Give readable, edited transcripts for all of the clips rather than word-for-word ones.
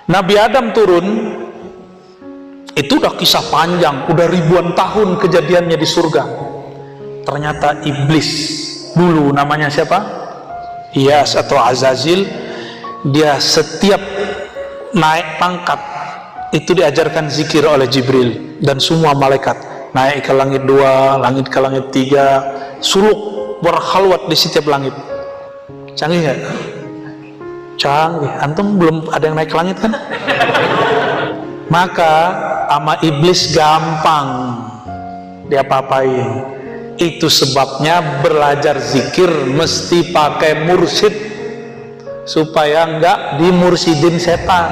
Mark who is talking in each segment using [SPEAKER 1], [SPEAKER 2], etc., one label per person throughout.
[SPEAKER 1] Nabi Adam turun, itu udah kisah panjang, udah ribuan tahun kejadiannya di surga. Ternyata iblis dulu, namanya siapa? Iyas atau Azazil, dia setiap naik pangkat itu diajarkan zikir oleh Jibril dan semua malaikat. Naik ke langit 2, langit ke langit 3, suluk berkhalwat di setiap langit. Canggih nggak? Canggih. Antum belum ada yang naik ke langit kan? Maka sama iblis gampang diapa-apain. Itu sebabnya belajar zikir mesti pakai mursyid supaya enggak dimursidin setan.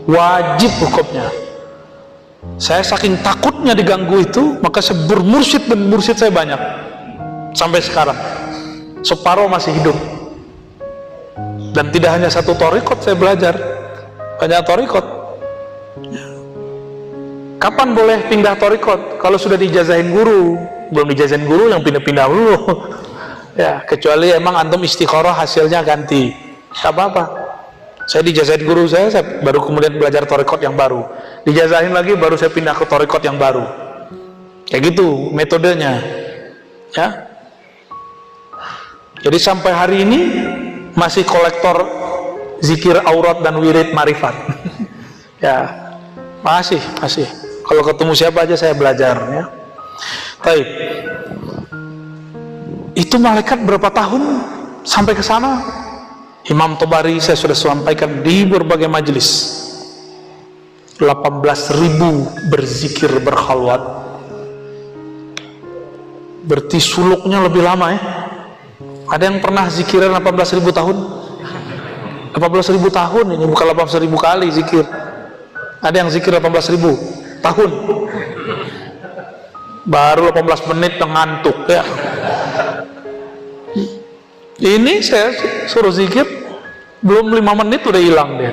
[SPEAKER 1] Wajib hukumnya. Saya saking takutnya diganggu itu, maka saya bermursyid dan mursyid saya banyak sampai sekarang. Separuh masih hidup. Dan tidak hanya satu thariqat saya belajar, banyak thariqat. Kapan boleh pindah thariqat? Kalau sudah dijazahin guru. Belum dijazahin guru yang pindah-pindah dulu. Ya, kecuali emang antum istikharah hasilnya ganti, tak apa-apa. Saya dijazahin guru saya baru kemudian belajar thariqat yang baru. Dijazahin lagi baru saya pindah ke thariqat yang baru. Kayak gitu metodenya. Ya. Jadi sampai hari ini masih kolektor zikir aurat dan wirid marifat. Ya, masih. Kalau ketemu siapa aja saya belajar, ya. Baik. Itu malaikat berapa tahun sampai ke sana? Imam Tabari saya sudah sampaikan di berbagai majelis. 18.000 berzikir berkhalwat. Berarti suluknya lebih lama, ya. Ada yang pernah zikiran 18.000 tahun? 18.000 tahun ini, bukan 18.000 kali zikir. Ada yang zikir 18.000 tahun. Baru 18 menit ngantuk, ya. Ini saya suruh zikir belum 5 menit udah hilang dia. Ya.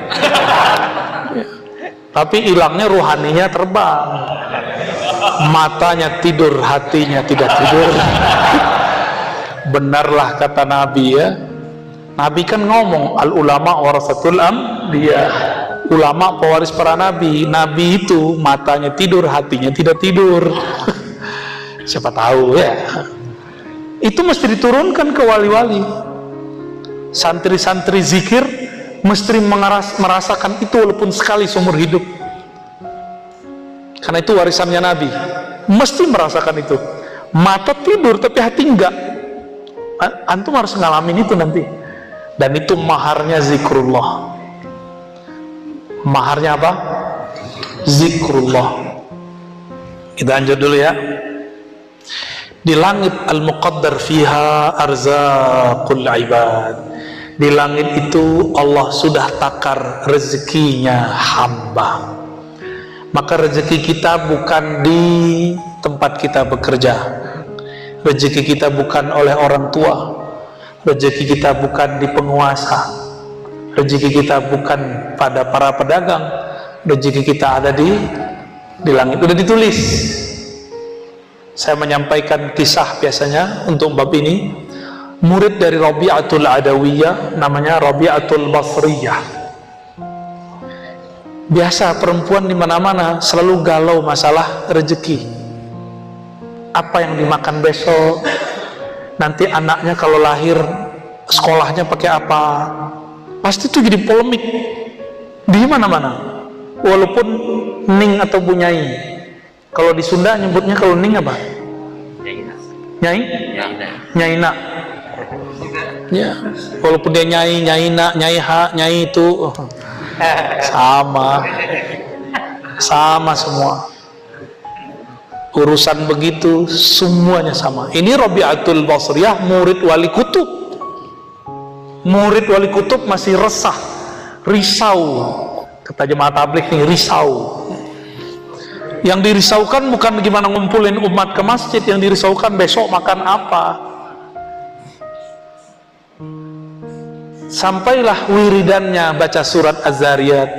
[SPEAKER 1] Tapi hilangnya ruhaninya terbang. Matanya tidur, hatinya tidak tidur. Benarlah kata Nabi, ya. Nabi kan ngomong al ulama warasatul anbiya. Ulama pewaris para nabi. Nabi itu matanya tidur, hatinya tidak tidur. Siapa tahu, ya. Itu mesti diturunkan ke wali-wali. Santri-santri zikir mesti merasakan itu walaupun sekali seumur hidup. Karena itu warisannya Nabi. Mesti merasakan itu. Mata tidur tapi hati enggak. Antum harus ngalamin itu nanti. Dan itu maharnya zikrullah. Maharnya apa? Zikrullah. Kita lanjut dulu, ya. Di langit al-muqaddar fiha arzaqul ibad. Di langit itu Allah sudah takar rezekinya hamba. Maka rezeki kita bukan di tempat kita bekerja. Rezeki kita bukan oleh orang tua. Rezeki kita bukan di penguasa. Rezeki kita bukan pada para pedagang. Rezeki kita ada di langit. Sudah ditulis. Saya menyampaikan kisah biasanya untuk bab ini. Murid dari Rabi'atul Adawiyah, namanya Rabi'atul Basriyah. Biasa perempuan di mana-mana selalu galau masalah rezeki. Apa yang dimakan besok? Nanti anaknya kalau lahir sekolahnya pakai apa? Pasti itu jadi polemik di mana-mana. Walaupun Ning atau Bu Nyai. Kalau di Sunda nyebutnya kalau Ning apa? Nyai? Nyaina. Ya, walaupun dia Nyai, Nyaina, Nyai Ha, Nyai itu sama semua. Urusan begitu semuanya sama. Ini Rabi'atul Basriyah, murid wali kutub. Murid wali kutub masih resah, risau. Kata jemaah tabligh nih, risau. Yang dirisaukan bukan gimana ngumpulin umat ke masjid, yang dirisaukan besok makan apa. Sampailah wiridannya baca surat Az-Zariyat.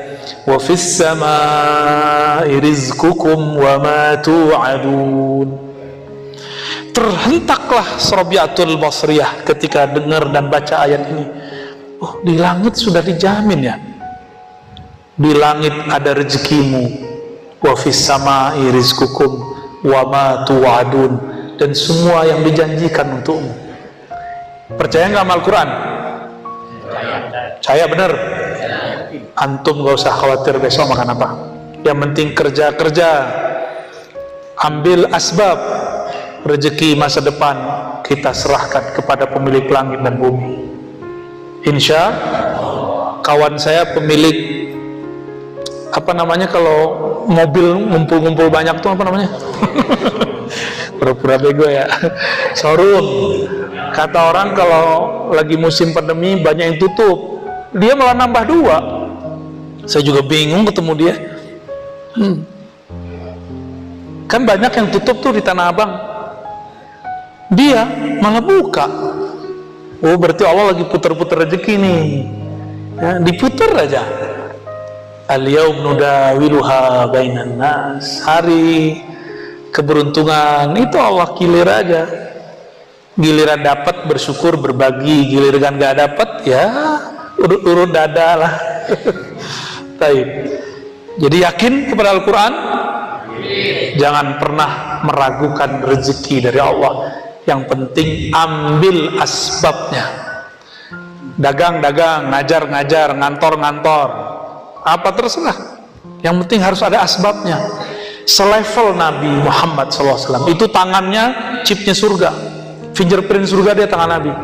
[SPEAKER 1] Wa fis samaa'i rizqukum wa ma tu'adun. Terhentaklah Rabi'atul Basriyah ketika dengar dan baca ayat ini. Oh, di langit sudah dijamin, ya. Di langit ada rezekimu, wa fis samai rizqukum wa ma tu'adun, dan semua yang dijanjikan untukmu. Percaya nggak sama Al-Quran? Percaya bener. Antum gak usah khawatir besok makan apa. Yang penting kerja, ambil asbab. Rezeki masa depan kita serahkan kepada pemilik langit dan bumi. Insya kawan saya pemilik apa namanya kalau mobil ngumpul-ngumpul banyak tuh apa namanya? Pura-pura bego ya. Showroom. Kata orang kalau lagi musim pandemi banyak yang tutup, dia malah nambah 2. Saya juga bingung ketemu dia. Kan banyak yang tutup tuh di Tanah Abang, dia malah buka. Oh, berarti Allah lagi putar-putar rezeki nih ya, diputar aja. Al-yaum nudawiluha bainan nas. Hari keberuntungan itu Allah kilir aja. Giliran dapat bersyukur berbagi, giliran gak dapat ya urut-urut dada lah. Taib. Jadi yakin kepada Al-Quran, jangan pernah meragukan rezeki dari Allah. Yang penting ambil asbabnya. Dagang-dagang, ngajar-ngajar, ngantor-ngantor, apa terserah. Yang penting harus ada asbabnya. Selevel Nabi Muhammad SAW, itu tangannya chipnya surga, fingerprint surga dia tangan Nabi.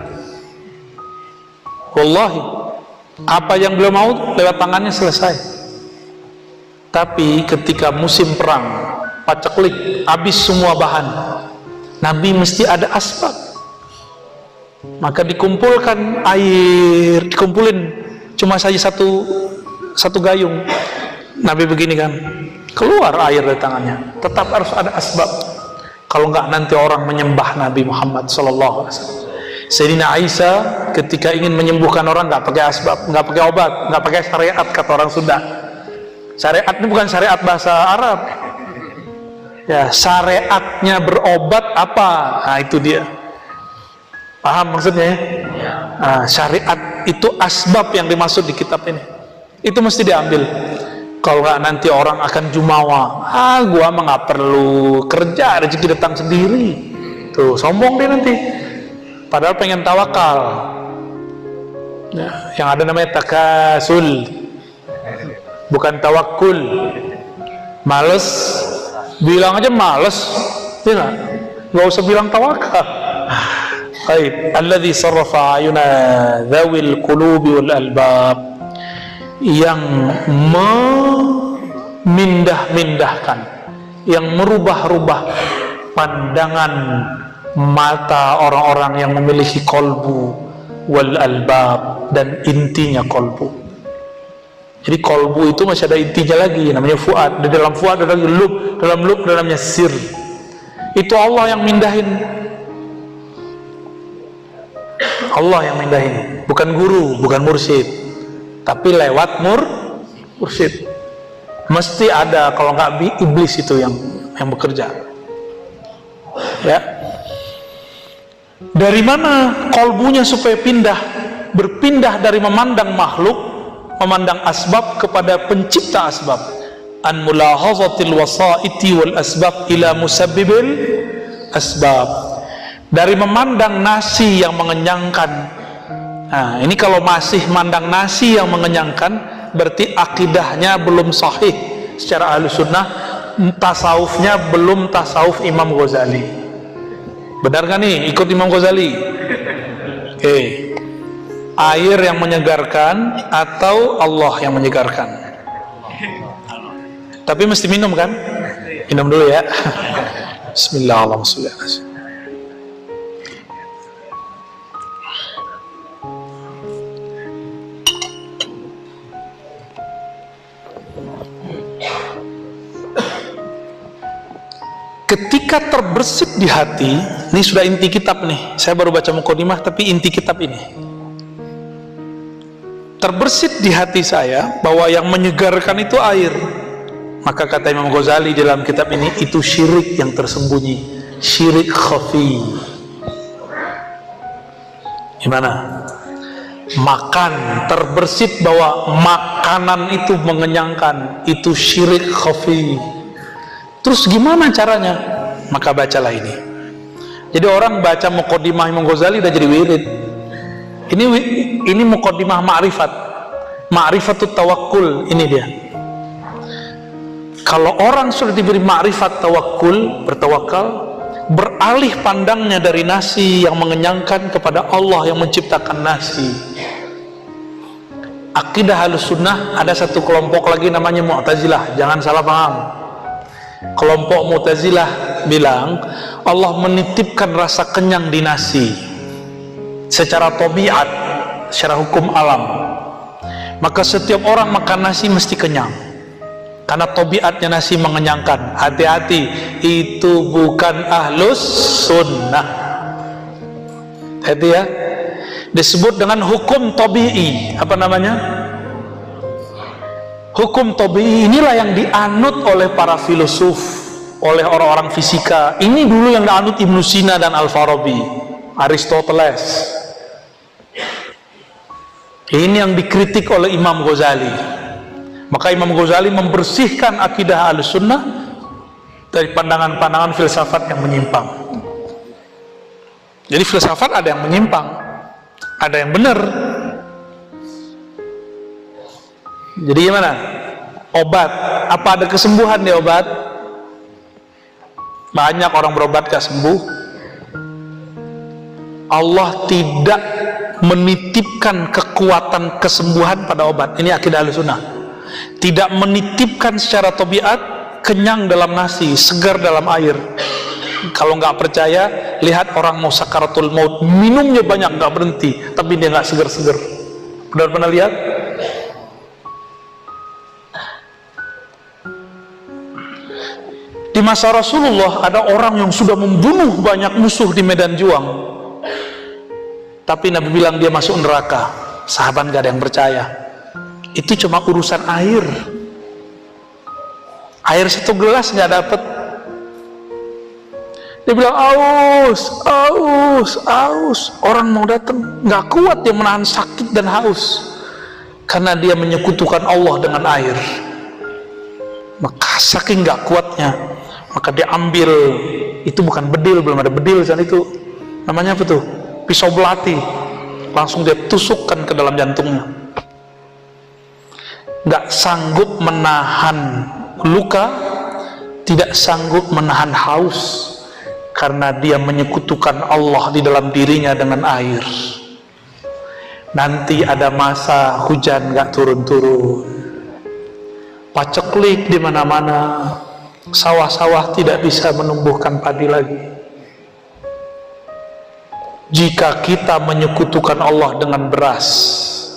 [SPEAKER 1] Wallahi, apa yang beliau mau lewat tangannya selesai. Tapi ketika musim perang, paceklik, habis semua bahan, Nabi mesti ada asbab. Maka dikumpulkan air, dikumpulin cuma saja satu gayung. Nabi begini kan, keluar air dari tangannya. Tetap harus ada asbab. Kalau enggak nanti orang menyembah Nabi Muhammad SAW. Sayyidina Aisyah ketika ingin menyembuhkan orang nggak pakai asbab, nggak pakai obat, nggak pakai syariat, kata orang Sunda. Syariat ini bukan syariat bahasa Arab. Ya, syariatnya berobat apa? Nah, itu dia. Paham maksudnya ya? Nah, syariat itu asbab yang dimaksud di kitab ini. Itu mesti diambil. Kalau nggak nanti orang akan jumawa. Gua mah nggak perlu kerja, rezeki datang sendiri. Tuh, sombong dia nanti. Padahal pengen tawakal. Ya, yang ada namanya takasul, bukan tawakul. Males, bilang aja males, ya nggak usah bilang tawakal. Baik, alladzi sarrafa ayuna dzawil qulubi wal albab, yang memindah-mindahkan, yang merubah-rubah pandangan mata orang-orang yang memiliki kolbu wal albab, dan intinya kolbu. Jadi kolbu itu masih ada intinya lagi, namanya fuad. Di dalam fuad ada lagi lub, dalam lub dalamnya sir. Itu Allah yang mindahin. Allah yang mindahin, bukan guru, bukan mursyid, tapi lewat mursyid. Mesti ada, kalau nggak iblis itu yang bekerja. Ya. Dari mana kolbunya supaya berpindah dari memandang makhluk, memandang asbab kepada pencipta asbab. An mulahazatil wasaiti wal asbab ila musabbibil asbab. Dari memandang nasi yang mengenyangkan. Nah, ini kalau masih mandang nasi yang mengenyangkan, berarti akidahnya belum sahih secara ahlu sunnah, tasawufnya belum tasawuf Imam Ghazali. Benar gak nih ikut Imam Ghazali? Oke. Air yang menyegarkan atau Allah yang menyegarkan? Tapi mesti minum kan? Minum dulu ya. Bismillahirrahmanirrahim. Ketika terbersit di hati, ini sudah inti kitab nih. Saya baru baca mukadimah, tapi inti kitab ini. Terbersit di hati saya bahwa yang menyegarkan itu air. Maka kata Imam Ghazali dalam kitab ini, itu syirik yang tersembunyi, syirik khafi. Gimana? makan, terbersit bahwa makanan itu mengenyangkan, itu syirik khafi. Terus gimana caranya? Maka bacalah ini. Jadi orang baca Muqaddimah Imam Ghazali udah jadi wirid. Ini Muqaddimah ma'rifat, ma'rifatut tawakkul. Ini dia. Kalau orang sudah diberi ma'rifat tawakkul, bertawakal, beralih pandangnya dari nasi yang mengenyangkan kepada Allah yang menciptakan nasi. Akidah Ahlussunnah ada satu kelompok lagi namanya Mu'tazilah, jangan salah paham. Kelompok Mu'tazilah bilang Allah menitipkan rasa kenyang di nasi secara tabiat, secara hukum alam. Maka setiap orang makan nasi mesti kenyang karena tabiatnya nasi mengenyangkan. Hati-hati, itu bukan Ahlus Sunnah. Hati ya, disebut dengan hukum tabi'i. Apa namanya? Hukum tabi'i inilah yang dianut oleh para filosof, oleh orang-orang fisika. Ini dulu yang dianut Ibnu Sina dan Al-Farabi, Aristoteles. Ini yang dikritik oleh Imam Ghazali. Maka Imam Ghazali membersihkan akidah Ahlussunnah dari pandangan-pandangan filsafat yang menyimpang. Jadi filsafat ada yang menyimpang, ada yang benar. Jadi gimana? Obat, apa ada kesembuhan di obat? Banyak orang berobat gak sembuh. Allah tidak menitipkan kekuatan kesembuhan pada obat. Ini akidah Ahlussunnah. Tidak menitipkan secara tabiat kenyang dalam nasi, segar dalam air. Kalau nggak percaya, lihat orang mau sakaratul maut, minumnya banyak nggak berhenti, tapi dia nggak segar-segar. Pernah lihat? Di masa Rasulullah ada orang yang sudah membunuh banyak musuh di medan juang, tapi Nabi bilang dia masuk neraka. Sahabat nggak ada yang percaya. Itu cuma urusan air. Air satu gelas nggak dapet. Dia bilang aus, aus, aus. Orang mau datang nggak kuat dia menahan sakit dan haus karena dia menyekutukan Allah dengan air. Maka saking nggak kuatnya, maka dia ambil, itu bukan bedil, belum ada bedil saat itu. Namanya apa tuh? Pisau belati. Langsung dia tusukkan ke dalam jantungnya. Nggak sanggup menahan luka, tidak sanggup menahan haus, karena dia menyekutukan Allah di dalam dirinya dengan air. Nanti ada masa hujan nggak turun-turun, paceklik di mana-mana, sawah-sawah tidak bisa menumbuhkan padi lagi. Jika kita menyekutukan Allah dengan beras,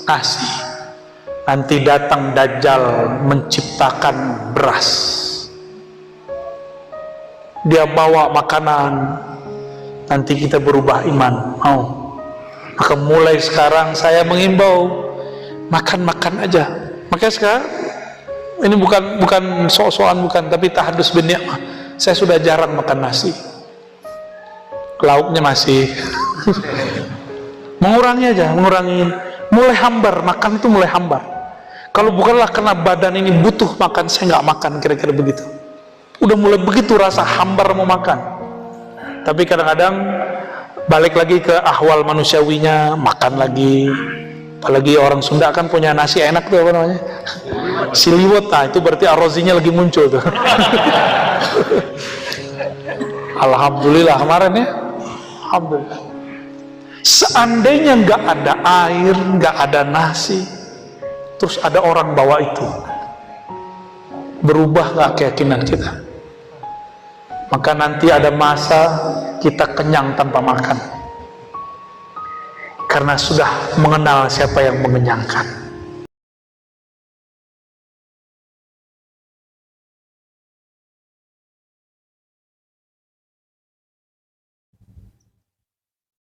[SPEAKER 1] nasi, nanti datang Dajjal menciptakan beras. Dia bawa makanan, nanti kita berubah iman. Mau? Maka mulai sekarang saya mengimbau makan-makan aja. Makanya sekarang ini bukan sok-sokan, bukan, tapi tahadus bin ni'mah. Saya sudah jarang makan nasi. Lauknya masih mengurangi aja, mengurangi. Mulai hambar, makan itu mulai hambar. Kalau bukanlah karena badan ini butuh makan, saya nggak makan, kira-kira begitu. Udah mulai begitu rasa hambar mau makan. Tapi kadang-kadang balik lagi ke ahwal manusiawinya, makan lagi. Apalagi orang Sunda kan punya nasi enak tuh, apa namanya? Siliwet, nah itu berarti arozinya lagi muncul tuh. Alhamdulillah kemarin ya. Alhamdulillah. Seandainya nggak ada air, nggak ada nasi, terus ada orang bawa itu, berubah nggak keyakinan kita? Maka nanti ada masa kita kenyang tanpa makan, karena sudah mengenal siapa yang mengenyangkan.